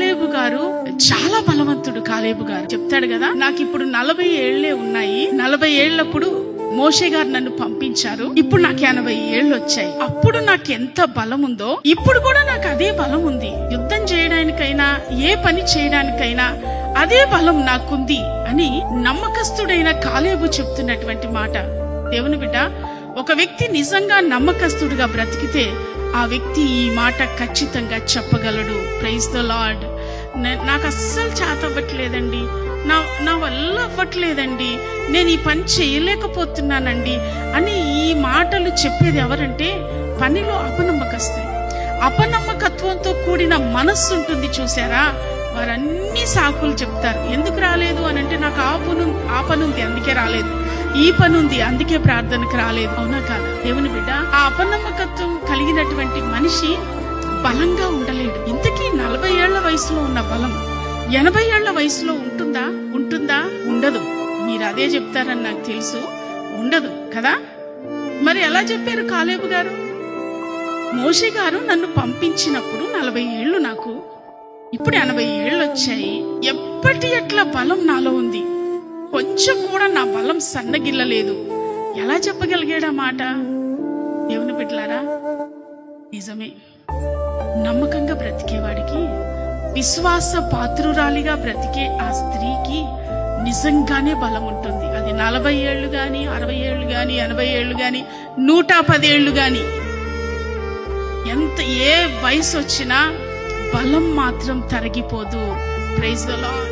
కాలేబు గారు చాలా బలవంతుడు. కాలేబు గారు చెప్తాడు కదా, నాకు ఇప్పుడు 40 ఏళ్లే ఉన్నాయి, 40 ఏళ్లప్పుడు మోషే గారు నన్ను పంపించారు, ఇప్పుడు నాకు 80 ఏళ్ళు వచ్చాయి. అప్పుడు నాకు ఎంత బలం ఉందో ఇప్పుడు కూడా నాకు అదే బలం ఉంది. యుద్ధం చేయడానికైనా ఏ పని చేయడానికైనా అదే బలం నాకుంది అని నమ్మకస్తుడైన కాలేబు చెప్తున్నటువంటి మాట. దేవుని బిడ్డ, ఒక వ్యక్తి నిజంగా నమ్మకస్తుడుగా బ్రతికితే ఆ వ్యక్తి ఈ మాట ఖచ్చితంగా చెప్పగలడు. Praise the Lord. నాకు అస్సలు చేత అవ్వట్లేదండి, నా వల్ల అవ్వట్లేదండి, నేను ఈ పని చేయలేకపోతున్నానండి అని ఈ మాటలు చెప్పేది ఎవరంటే పనిలో అపనమ్మకత్వంతో కూడిన మనస్సు ఉంటుంది చూసారా, వారన్నీ సాకులు చెప్తారు. ఎందుకు రాలేదు అని అంటే, నాకు ఆ పనుంది అందుకే రాలేదు, ఈ పని ఉంది అందుకే ప్రార్థనకు రాలేదు. అవునా కాదా దేవుని బిడ్డ? ఆ అపనమ్మకత్వం కలిగినటువంటి మనిషి బలంగా ఉండలేడు. ఇంతకీ 40 ఏళ్ల వయసులో ఉన్న బలం 80 ఏళ్ల వయసులో ఉంటుందా? ఉండదు. మీరు అదే చెప్తారని నాకు తెలుసు, ఉండదు కదా. మరి ఎలా చెప్పారు కాలేబు గారు? మోషే గారు నన్ను పంపించినప్పుడు 40 ఏళ్లు, నాకు ఇప్పుడు 80 ఏళ్ళు వచ్చాయి. ఎట్లా బలం నాలో ఉంది, కొంచెం కూడా నా బలం సన్నగిల్లలేదు. ఎలా చెప్పగలిగాడా మాట? దేవుని బిడ్డలారా, నిజమే, నమ్మకంగా బ్రతికేవాడికి, విశ్వాస పాత్రురాలిగా బ్రతికే ఆ స్త్రీకి నిజంగానే బలం ఉంటుంది. అది 40 ఏళ్ళు గాని, 60 ఏళ్ళు గాని, 80 ఏళ్ళు గాని, 110 ఏళ్ళు గాని, ఏ వయసు వచ్చినా బలం మాత్రం తరిగిపోదు. Praise the lord.